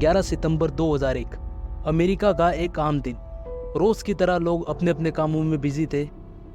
11 सितंबर 2001 America का एक आम दिन। रोज की तरह लोग अपने अपने कामों में बिजी थे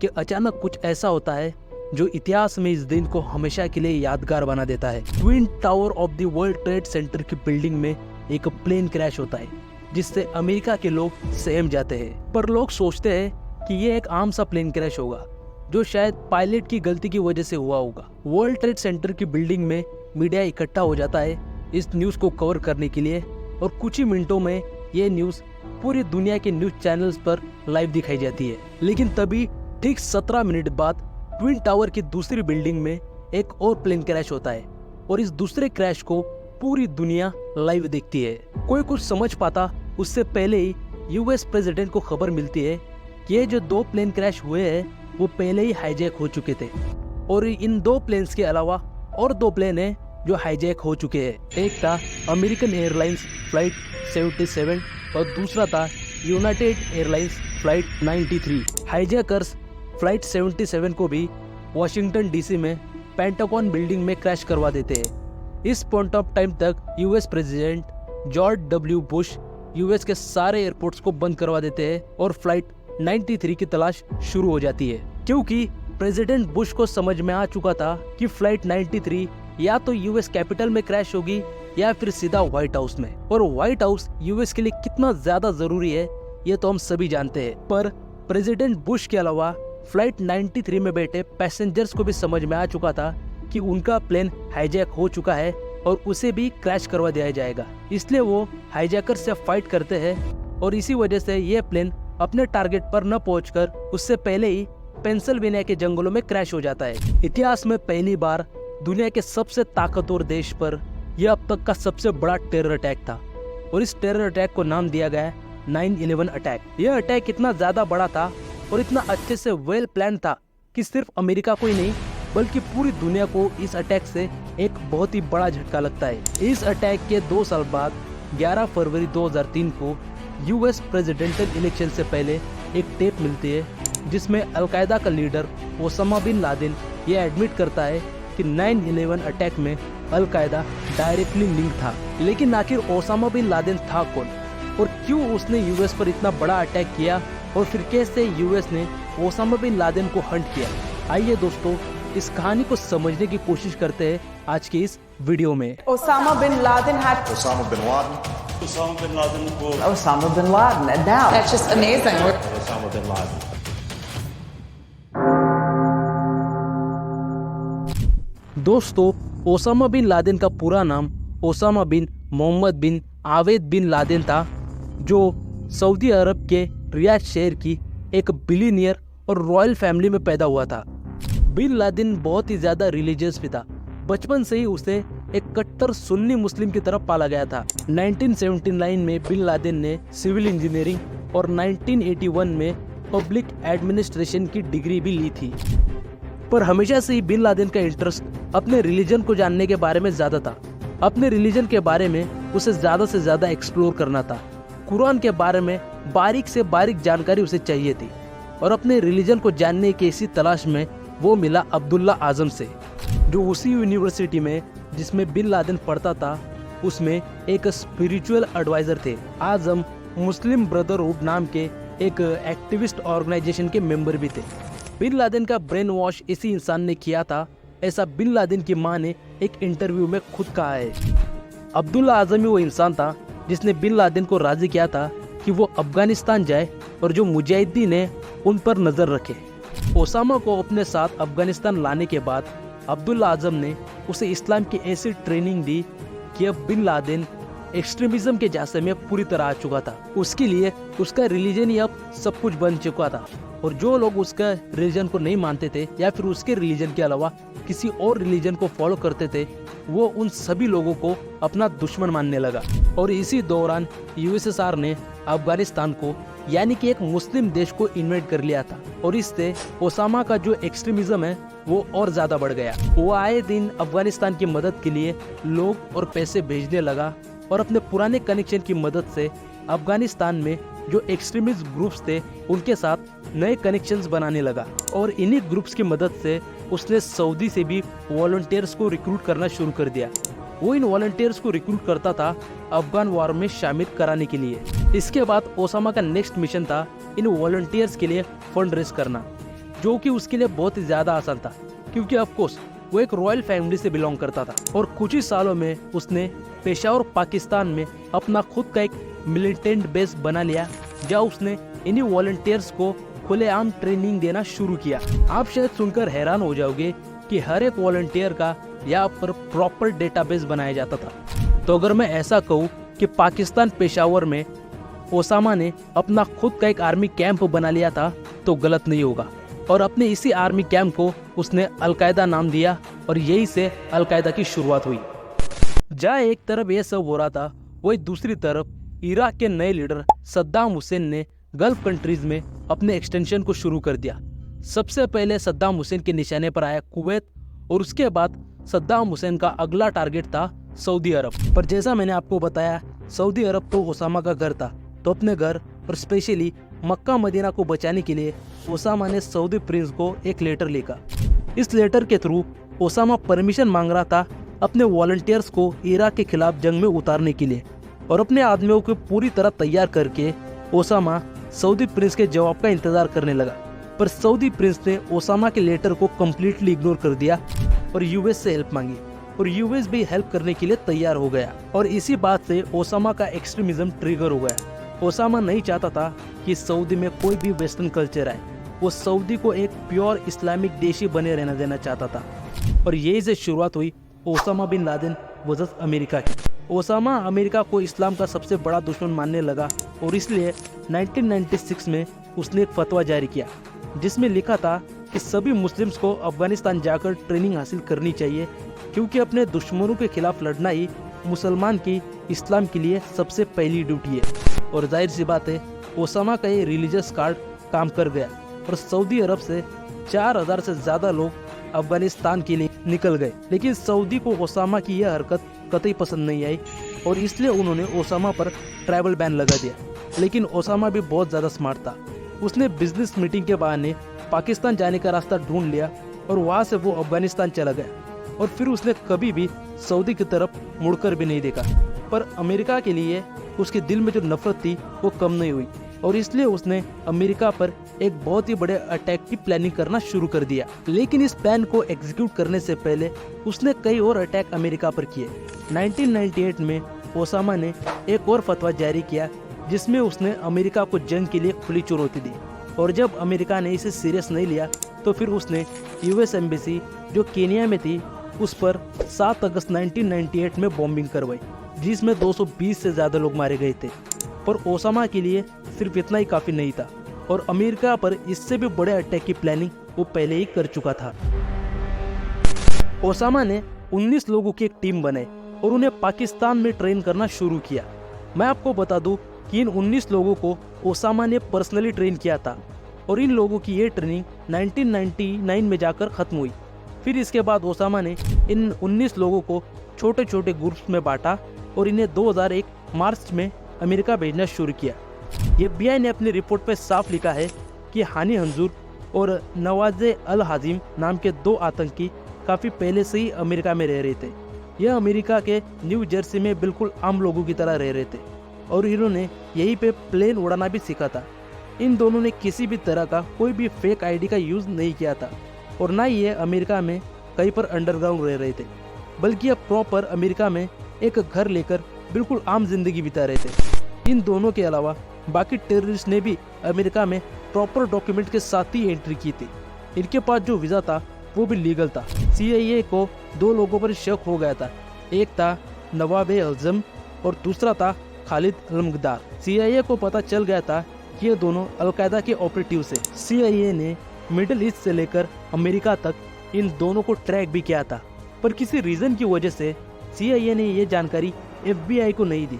कि अचानक कुछ ऐसा होता है जो इतिहास में इस दिन को हमेशा के लिए यादगार बना देता है। Twin tower of the world trade centre की बिल्डिंग में एक प्लेन क्रैश होता है जिससे अमेरिका के लोग सहम जाते हैं। पर लोग सोचते हैं कि ये एक आम सा प्लेन क्रैश होगा जो शायद पायलट की गलती की वजह से हुआ होगा। वर्ल्ड ट्रेड सेंटर की बिल्डिंग में मीडिया इकट्ठा हो जाता है इस न्यूज को कवर करने के लिए और कुछ ही मिनटों में ये न्यूज पूरी दुनिया के न्यूज चैनल्स पर लाइव दिखाई जाती है। लेकिन तभी ठीक 17 मिनट बाद ट्विन टावर की दूसरी बिल्डिंग में एक और प्लेन क्रैश होता है और इस दूसरे क्रैश को पूरी दुनिया लाइव देखती है। कोई कुछ समझ पाता उससे पहले ही यूएस प्रेसिडेंट को खबर मिलती है कि ये जो 2 प्लेन क्रैश हुए हैं वो पहले ही हाईजैक हो चुके थे और इन 2 प्लेन्स के अलावा और 2 प्लेन हैं जो हाईजैक हो चुके हैं। एक था अमेरिकन एयरलाइंस फ्लाइट 77 और दूसरा था United airlines flight 93। Hijackers flight 77 को भी वॉशिंगटन डीसी में पेंटागन बिल्डिंग में क्रैश करवा देते हैं। इस पॉइंट ऑफ टाइम तक US president George W Bush US के सारे एयरपोर्ट्स को बंद करवा देते हैं और फ्लाइट 93 की तलाश शुरू हो जाती है, क्योंकि प्रेसिडेंट बुश को समझ में आ चुका था कि फ्लाइट 93 या तो यूएस कैपिटल में क्रैश होगी या फिर सीधा व्हाइट हाउस में। और व्हाइट हाउस यूएस के लिए कितना ज्यादा जरूरी है ये तो हम सभी जानते हैं। पर प्रेसिडेंट बुश के अलावा फ्लाइट 93 में बैठे पैसेंजर्स को भी समझ में आ चुका था कि उनका प्लेन हाईजैक हो चुका है और उसे भी क्रैश करवा दिया जाएगा। इसलिए वो हाईजैकर से फाइट करते हैं और इसी वजह से ये प्लेन अपने टारगेट पर न पहुंचकर उससे पहले ही पेंसिल्वेनिया के जंगलों में क्रैश हो जाता है। इतिहास में पहली बार दुनिया के सबसे ताकतवर देश पर यह अब तक का सबसे बड़ा टेरर अटैक था और इस टेरर अटैक को नाम दिया गया 9/11 अटैक। यह अटैक इतना ज्यादा बड़ा था और इतना अच्छे से वेल प्लान था कि सिर्फ अमेरिका को ही नहीं बल्कि पूरी दुनिया को इस अटैक से एक बहुत ही बड़ा झटका लगता है। इस अटैक के 2 साल बाद 11 फरवरी 2003 को यूएस प्रेसिडेंशियल इलेक्शन से पहले एक टेप मिलती है जिसमें अलकायदा का लीडर ओसामा बिन लादेन ये एडमिट करता है कि 9/11 अटैक में अलकायदा डायरेक्टली लिंक था। लेकिन आखिर ओसामा बिन लादेन था कौन और क्यों उसने यूएस पर इतना बड़ा अटैक किया और फिर कैसे यूएस ने ओसामा बिन लादेन को हंट किया? आइए दोस्तों इस कहानी को समझने की कोशिश करते हैं आज के इस वीडियो में। Osama bin Laden had Osama bin Laden. Osama bin Laden को Osama bin Laden, and now that's just amazing. Osama bin Laden. दोस्तों ओसामा बिन लादेन का पूरा नाम ओसामा बिन मोहम्मद बिन आवेद बिन लादेन था, जो सऊदी अरब के रियाद शहर की एक बिलियनियर और रॉयल फैमिली में पैदा हुआ था। बिन लादेन बहुत ही ज्यादा रिलीजियस भी था। बचपन से ही उसे एक कट्टर सुन्नी मुस्लिम की तरफ पाला गया था। 1979 में बिन लादेन ने सिविल इंजीनियरिंग और 1981 में पब्लिक एडमिनिस्ट्रेशन की डिग्री भी ली थी। पर हमेशा से ही बिन लादेन का इंटरेस्ट अपने रिलीजन को जानने के बारे में ज्यादा था। अपने रिलीजन के बारे में उसे ज्यादा से ज्यादा एक्सप्लोर करना था। कुरान के बारे में बारीक से बारीक जानकारी उसे चाहिए थी और अपने रिलीजन को जानने की इसी तलाश में वो मिला अब्दुल्ला आजम से, जो उसी यूनिवर्सिटी में जिसमें बिन लादेन पढ़ता था उसमें एक स्पिरिचुअल एडवाइजर थे। आजम मुस्लिम ब्रदरहुड नाम के एक एक्टिविस्ट ऑर्गेनाइजेशन के मेंबर भी थे। बिन लादेन का ब्रेन वॉश इसी इंसान ने किया था, ऐसा बिन लादेन की मां ने एक इंटरव्यू में खुद कहा है। अब्दुल्ला आजम ही वो इंसान था जिसने बिन लादेन को राजी किया था कि वो अफगानिस्तान जाए और जो मुजाहिदीन है उन पर नजर रखे। ओसामा को अपने साथ अफगानिस्तान लाने के बाद अब्दुल्ला आजम ने उसे इस्लाम की ऐसी ट्रेनिंग दी कि अब बिन लादेन एक्सट्रीमिज्म के झांसे में पूरी तरह आ चुका था। उसके लिए उसका रिलीजन ही अब सब कुछ बन चुका था और जो लोग उसका रिलीजन को नहीं मानते थे या फिर उसके रिलीजन के अलावा किसी और रिलीजन को फॉलो करते थे वो उन सभी लोगों को अपना दुश्मन मानने लगा। और इसी दौरान यूएसएसआर ने अफगानिस्तान को यानी कि एक मुस्लिम देश को इन्वेट कर लिया था और इससे ओसामा का जो एक्सट्रीमिज्म है वो और ज्यादा बढ़ गया। वो आए दिन अफगानिस्तान की मदद के लिए लोग और पैसे भेजने लगा और अपने पुराने कनेक्शन की मदद से अफगानिस्तान में जो एक्सट्रीमिस्ट ग्रुप्स थे उनके साथ नए कनेक्शंस बनाने लगा और इन्हीं ग्रुप्स की मदद से उसने सऊदी से भी वॉलंटियर्स को रिक्रूट करना शुरू कर दिया। वो इन वॉलंटियर्स को रिक्रूट करता था अफगान वॉर में शामिल कराने के लिए। इसके बाद ओसामा का नेक्स्ट मिशन था इन वॉलंटियर्स के लिए फंड रेज करना, जो कि उसके लिए बहुत ही ज्यादा आसान था क्योंकि ऑफ कोर्स वो एक रॉयल फैमिली से बिलोंग करता था। और कुछ ही सालों में उसने पेशावर पाकिस्तान में अपना खुद का एक मिलिटेंट बेस बना लिया, जहाँ उसने इन्हीं वॉलंटियर्स को खुलेआम ट्रेनिंग देना शुरू किया। आप शायद सुनकर हैरान हो जाओगे कि हर एक वॉलंटियर का यहाँ पर प्रॉपर डेटाबेस बनाया जाता था। तो अगर मैं ऐसा कहूँ कि पाकिस्तान पेशावर में ओसामा ने अपना खुद का एक आर्मी कैंप बना लिया था तो गलत नहीं होगा। और अपने इसी आर्मी कैंप को उसने अलकायदा नाम दिया और यही से अलकायदा की शुरुआत हुई। जहाँ एक तरफ ये सब हो रहा था, वही दूसरी तरफ इराक के नए लीडर सद्दाम हुसैन ने गल्फ कंट्रीज में अपने एक्सटेंशन को शुरू कर दिया। सबसे पहले सद्दाम हुसैन के निशाने पर आया कुवैत और उसके बाद सद्दाम हुसैन का अगला टारगेट था सऊदी अरब। पर जैसा मैंने आपको बताया, सऊदी अरब तो ओसामा का घर था, तो अपने घर और स्पेशली मक्का मदीना को बचाने के लिए ओसामा ने सऊदी प्रिंस को एक लेटर लिखा। इस लेटर के थ्रू ओसामा परमिशन मांग रहा था अपने वॉलंटियर्स को इराक के खिलाफ जंग में उतारने के लिए, और अपने आदमियों को पूरी तरह तैयार करके ओसामा सऊदी प्रिंस के जवाब का इंतजार करने लगा। पर सऊदी प्रिंस ने ओसामा के लेटर को कम्प्लीटली इग्नोर कर दिया और यूएस से हेल्प मांगी, और यूएस भी हेल्प करने के लिए तैयार हो गया। और इसी बात से ओसामा का एक्सट्रीमिज्म ट्रिगर हो गया। ओसामा नहीं चाहता था कि सऊदी में कोई भी वेस्टर्न कल्चर आए, वो सऊदी को एक प्योर इस्लामिक देश ही बने रहना देना चाहता था। और यही से शुरुआत हुई Osama bin Laden versus America की। ओसामा अमेरिका को इस्लाम का सबसे बड़ा दुश्मन मानने लगा और इसलिए 1996 में उसने एक फतवा जारी किया जिसमें लिखा था कि सभी मुस्लिम्स को अफगानिस्तान जाकर ट्रेनिंग हासिल करनी चाहिए, क्योंकि अपने दुश्मनों के खिलाफ लड़ना ही मुसलमान की इस्लाम के लिए सबसे पहली ड्यूटी है। और जाहिर सी बात है, ओसामा का ये रिलीजियस कार्ड काम कर गया और सऊदी अरब से 4000 से ज़्यादा लोग अफगानिस्तान के लिए निकल गए। लेकिन सऊदी को ओसामा की यह हरकत कतई पसंद नहीं आई और इसलिए उन्होंने ओसामा पर ट्रैवल बैन लगा दिया। लेकिन ओसामा भी बहुत ज़्यादा स्मार्ट था। उसने बिजनेस मीटिंग के बहाने पाकिस्तान जाने का रास्ता ढूंढ लिया और वहाँ से वो अफगानिस्तान चला गया और फिर उसने कभी भी सऊदी की तरफ मुड़कर भी नहीं देखा। पर अमेरिका के लिए उसके दिल में जो नफरत थी वो कम नहीं हुई और इसलिए उसने अमेरिका पर एक बहुत ही बड़े अटैक की प्लानिंग करना शुरू कर दिया। लेकिन इस प्लान को एग्जीक्यूट करने से पहले उसने कई और अटैक अमेरिका पर किए। 1998 में ओसामा ने एक और फतवा जारी किया जिसमें उसने अमेरिका को जंग के लिए खुली चुनौती दी, और जब अमेरिका ने इसे सीरियस नहीं लिया तो फिर उसने यूएस एम्बेसी जो केनिया में थी उस पर 7 अगस्त 1998 में बॉम्बिंग करवाई, जिसमें 220 से ज़्यादा लोग मारे गए थे। पर ओसामा के लिए सिर्फ इतना ही काफ़ी नहीं था और अमेरिका पर इससे भी बड़े अटैक की प्लानिंग वो पहले ही कर चुका था। ओसामा ने 19 लोगों की एक टीम बनाई और उन्हें पाकिस्तान में ट्रेन करना शुरू किया। मैं आपको बता दूं कि इन 19 लोगों को ओसामा ने पर्सनली ट्रेन किया था और इन लोगों की ये ट्रेनिंग 1999 में जाकर ख़त्म हुई। फिर इसके बाद ओसामा ने इन 19 लोगों को छोटे छोटे ग्रुप्स में बांटा और इन्हें 2001 मार्च में अमेरिका भेजना शुरू किया। FBI ने अपनी रिपोर्ट पर साफ लिखा है कि हानी हंजूर और नवाजे अल हाजिम नाम के 2 आतंकी काफ़ी पहले से ही अमेरिका में रह रहे थे। यह अमेरिका के न्यू जर्सी में बिल्कुल आम लोगों की तरह रह रहे थे और इन्होंने यहीं पे प्लेन उड़ाना भी सीखा था। इन दोनों ने किसी भी तरह का कोई भी फेक आईडी का यूज़ नहीं किया था और ना ही ये अमेरिका में कहीं पर अंडरग्राउंड रह रहे थे, बल्कि अब प्रॉपर अमेरिका में एक घर लेकर बिल्कुल आम जिंदगी बिता रहे थे। इन दोनों के अलावा बाकी टेररिस्ट ने भी अमेरिका में प्रॉपर डॉक्यूमेंट के साथ ही एंट्री की थी। इनके पास जो वीज़ा था वो भी लीगल था। CIA को 2 लोगों पर शक हो गया था, एक था नवाब अज़म और दूसरा था खालिद अलमगदार। CIA को पता चल गया था कि ये दोनों अलकायदा के ऑपरेटिव से। CIA ने मिडिल ईस्ट से लेकर अमेरिका तक इन दोनों को ट्रैक भी किया था, पर किसी रीज़न की वजह से CIA ने ये जानकारी FBI को नहीं दी।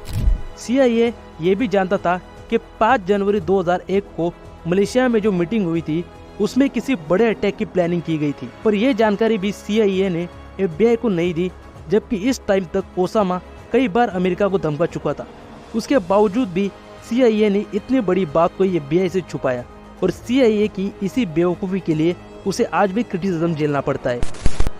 CIA ये भी जानता था कि 5 जनवरी 2001 को मलेशिया में जो मीटिंग हुई थी उसमें किसी बड़े अटैक की प्लानिंग की गई थी, पर यह जानकारी भी CIA ने FBI को नहीं दी, जबकि इस टाइम तक ओसामा कई बार अमेरिका को धमका चुका था। उसके बावजूद भी CIA ने इतनी बड़ी बात को FBI से छुपाया और CIA की इसी बेवकूफ़ी के लिए उसे आज भी क्रिटिसिज्म झेलना पड़ता है।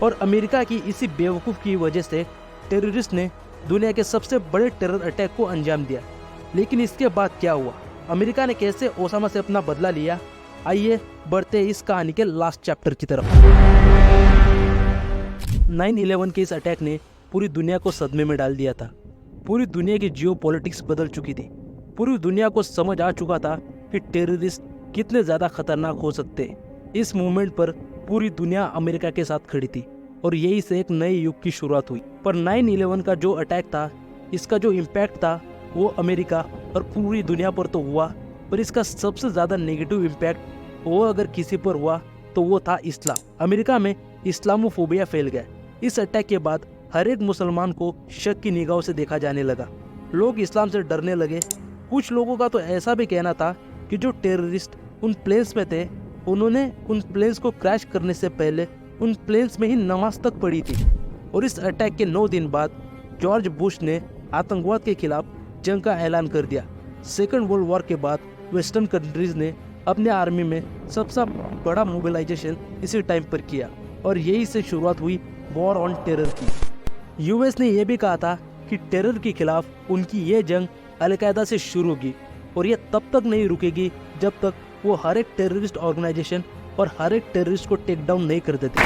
और अमेरिका की इसी बेवकूफ़ की वजह से टेररिस्ट ने दुनिया के सबसे बड़े टेरर अटैक को अंजाम दिया। लेकिन इसके बाद क्या हुआ, अमेरिका ने कैसे ओसामा से अपना बदला लिया, आइए बढ़ते इस कहानी के लास्ट चैप्टर की तरफ। 9/11 के इस अटैक ने पूरी दुनिया को सदमे में डाल दिया था। पूरी दुनिया की जियोपॉलिटिक्स बदल चुकी थी। पूरी दुनिया को समझ आ चुका था कि टेररिस्ट कितने ज़्यादा खतरनाक हो सकते हैं। इस मूवमेंट पर पूरी दुनिया अमेरिका के साथ खड़ी थी और यही से एक नए युग की शुरुआत हुई। पर 9/11 का जो अटैक था, इसका जो इम्पैक्ट था वो अमेरिका और पूरी दुनिया पर तो हुआ, पर इसका सबसे ज़्यादा नेगेटिव इम्पैक्ट वो अगर किसी पर हुआ तो वो था इस्लाम। अमेरिका में इस्लामोफोबिया फैल गया। इस अटैक के बाद हर एक मुसलमान को शक की निगाहों से देखा जाने लगा। लोग इस्लाम से डरने लगे। कुछ लोगों का तो ऐसा भी कहना था कि जो टेररिस्ट उन प्लेन्स में थे, उन्होंने उन प्लेन्स को क्रैश करने से पहले उन प्लेन्स में ही नमाज तक पढ़ी थी। और इस अटैक के 9 दिन बाद जॉर्ज बुश ने आतंकवाद के खिलाफ जंग का ऐलान कर दिया। सेकेंड वर्ल्ड वॉर के बाद वेस्टर्न कंट्रीज ने अपने आर्मी में सबसे बड़ा मोबिलाइजेशन इसी टाइम पर किया और यही से शुरुआत हुई वॉर ऑन टेरर की। यूएस ने यह भी कहा था कि टेरर के खिलाफ उनकी ये जंग अलकायदा से शुरू होगी और ये तब तक नहीं रुकेगी जब तक वो हर एक टेररिस्ट ऑर्गेनाइजेशन और हर एक टेररिस्ट को टेक डाउन नहीं कर देते।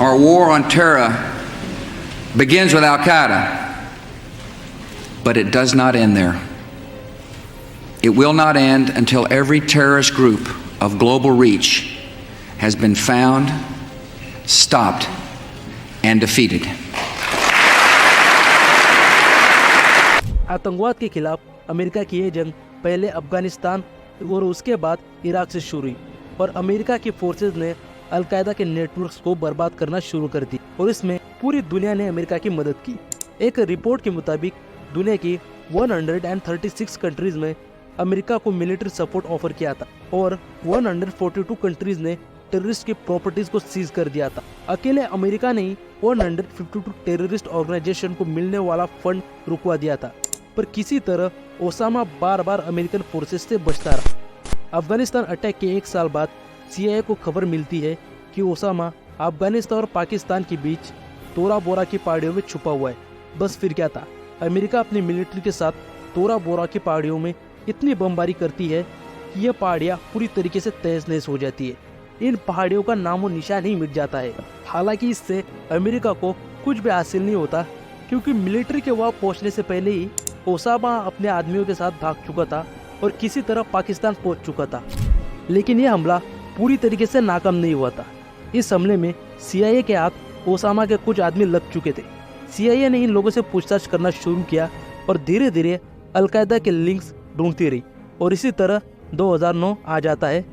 Our war on terror begins with Al Qaeda, but it does not end there. It will not end until every terrorist group of global reach has been found, stopped, and defeated. आतंकवाद के खिलाफ America की ये जंग पहले अफगानिस्तान और उसके बाद इराक से शुरू हुई और अमेरिका की फोर्सेज ने अलकायदा के नेटवर्क्स को बर्बाद करना शुरू कर दी और इसमें पूरी दुनिया ने अमेरिका की मदद की। एक रिपोर्ट के मुताबिक दुनिया की 136 कंट्रीज में अमेरिका को मिलिट्री सपोर्ट ऑफर किया था और 142 कंट्रीज ने टेररिस्ट की प्रॉपर्टीज को सीज कर दिया था। अकेले अमेरिका ने ही 152 टेररिस्ट ऑर्गेनाइजेशन को मिलने वाला फंड रुकवा दिया था, पर किसी तरह ओसामा बार बार अमेरिकन फोर्सेस से बचता रहा। अफगानिस्तान अटैक के 1 साल बाद CIA को खबर मिलती है कि ओसामा अफगानिस्तान और पाकिस्तान के बीच तोरा बोरा की पहाड़ियों में छुपा हुआ है। बस फिर क्या था, अमेरिका अपनी मिलिट्री के साथ तोरा बोरा की पहाड़ियों में इतनी बमबारी करती है कि यह पहाड़ियाँ पूरी तरीके से तहस नहस हो जाती है। इन पहाड़ियों का नामो निशान ही मिट जाता है। हालांकि इससे अमेरिका को कुछ भी हासिल नहीं होता, क्योंकि मिलिट्री के वहां पहुंचने से पहले ही ओसामा अपने आदमियों के साथ भाग चुका था और किसी तरह पाकिस्तान पहुंच चुका था। लेकिन यह हमला पूरी तरीके से नाकाम नहीं हुआ था। इस हमले में CIA के हाथ ओसामा के कुछ आदमी लग चुके थे। CIA ने इन लोगों से पूछताछ करना शुरू किया और धीरे धीरे अलकायदा के लिंक्स ढूंढती रही और इसी तरह 2009 आ जाता है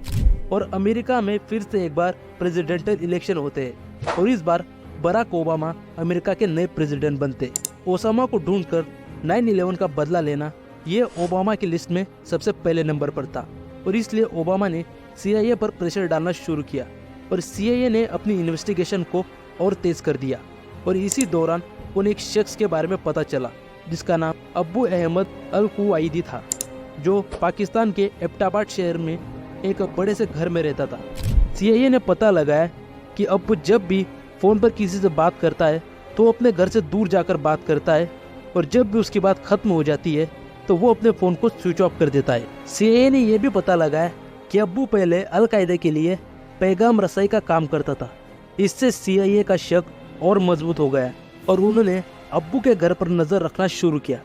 और अमेरिका में फिर से एक बार प्रेसिडेंशियल इलेक्शन होते हैं और इस बार बराक ओबामा अमेरिका के नए प्रेसिडेंट बनते। ओसामा को ढूंढकर 9/11 का बदला लेना ये ओबामा की लिस्ट में सबसे पहले नंबर पर था और इसलिए ओबामा ने CIA पर प्रेशर डालना शुरू किया और CIA ने अपनी इन्वेस्टिगेशन को और तेज कर दिया और इसी दौरान उन्हें एक शख्स के बारे में पता चला जिसका नाम अब्बू अहमद अल कुवैती था, जो पाकिस्तान के एबटाबाद शहर में एक बड़े से घर में रहता था। CIA ने पता लगाया कि अब्बू जब भी फ़ोन पर किसी से बात करता है तो अपने घर से दूर जाकर बात करता है और जब भी उसकी बात खत्म हो जाती है तो वो अपने फ़ोन को स्विच ऑफ कर देता है। CIA ने यह भी पता लगाया कि अब्बू पहले अलकायदा के लिए पैगाम रसाई का काम करता था। इससे CIA का शक और मजबूत हो गया और उन्होंने अब्बू के घर पर नज़र रखना शुरू किया।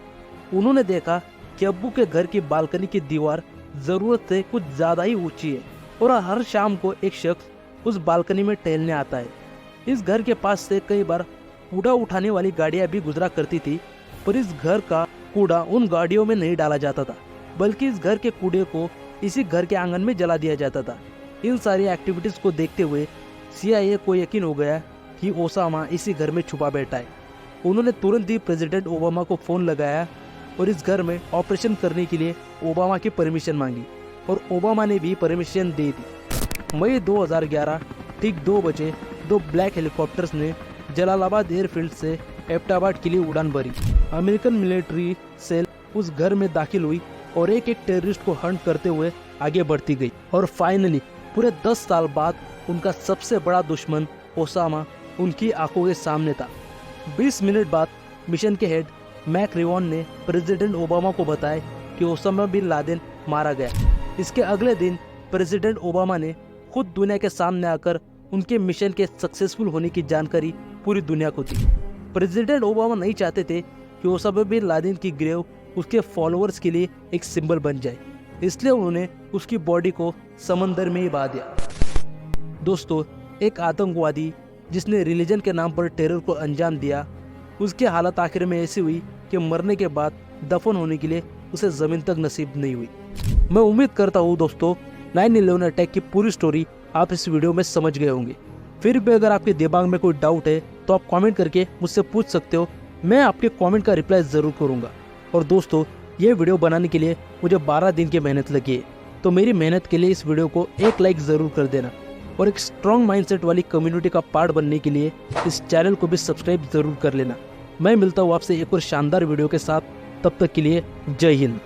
उन्होंने देखा कि अब्बू के घर की बालकनी की दीवार ज़रूरत से कुछ ज़्यादा ही ऊंची है और हर शाम को एक शख्स उस बालकनी में टहलने आता है। इस घर के पास से कई बार कूड़ा उठाने वाली गाड़ियाँ भी गुजरा करती थी, पर इस घर का कूड़ा उन गाड़ियों में नहीं डाला जाता था, बल्कि इस घर के कूड़े को इसी घर के आंगन में जला दिया जाता था। इन सारी एक्टिविटीज़ को देखते हुए CIA को यकीन हो गया कि ओसामा इसी घर में छुपा बैठा है। उन्होंने तुरंत ही प्रेसिडेंट ओबामा को फ़ोन लगाया और इस घर में ऑपरेशन करने के लिए ओबामा की परमिशन मांगी और ओबामा ने भी परमिशन दे दी। मई 2011 ठीक 2 बजे 2 ब्लैक हेलीकॉप्टर्स ने जलालाबाद एयरफील्ड से एबटाबाद के लिए उड़ान भरी। अमेरिकन मिलिट्री सेल उस घर में दाखिल हुई और एक एक टेररिस्ट को हंट करते हुए आगे बढ़ती गई और फाइनली पूरे 10 साल बाद उनका सबसे बड़ा दुश्मन ओसामा उनकी आंखों के सामने था। 20 मिनट बाद मिशन के हेड मैक रिवॉन ने प्रेसिडेंट ओबामा को बताया कि ओसामा बिन लादेन मारा गया। इसके अगले दिन प्रेसिडेंट ओबामा ने खुद दुनिया के सामने आकर उनके मिशन के सक्सेसफुल होने की जानकारी पूरी दुनिया को दी। प्रेसिडेंट ओबामा नहीं चाहते थे कि ओसामा बिन लादेन की ग्रेव उसके फॉलोअर्स के लिए एक सिंबल बन जाए, इसलिए उन्होंने उसकी बॉडी को समंदर में ही बहा दिया। दोस्तों, एक आतंकवादी जिसने रिलीजन के नाम पर टेरर को अंजाम दिया, उसकी हालत आखिर में ऐसी हुई कि मरने के बाद दफन होने के लिए उसे ज़मीन तक नसीब नहीं हुई। मैं उम्मीद करता हूँ दोस्तों 9/11 अटैक की पूरी स्टोरी आप इस वीडियो में समझ गए होंगे। फिर भी अगर आपके दिमाग में कोई डाउट है तो आप कमेंट करके मुझसे पूछ सकते हो, मैं आपके कमेंट का रिप्लाई ज़रूर करूँगा। और दोस्तों, ये वीडियो बनाने के लिए मुझे 12 दिन की मेहनत लगी है, तो मेरी मेहनत के लिए इस वीडियो को एक लाइक ज़रूर कर देना और एक स्ट्रॉन्ग माइंडसेट वाली कम्युनिटी का पार्ट बनने के लिए इस चैनल को भी सब्सक्राइब ज़रूर कर लेना। मैं मिलता हूँ आपसे एक और शानदार वीडियो के साथ, तब तक के लिए जय हिंद।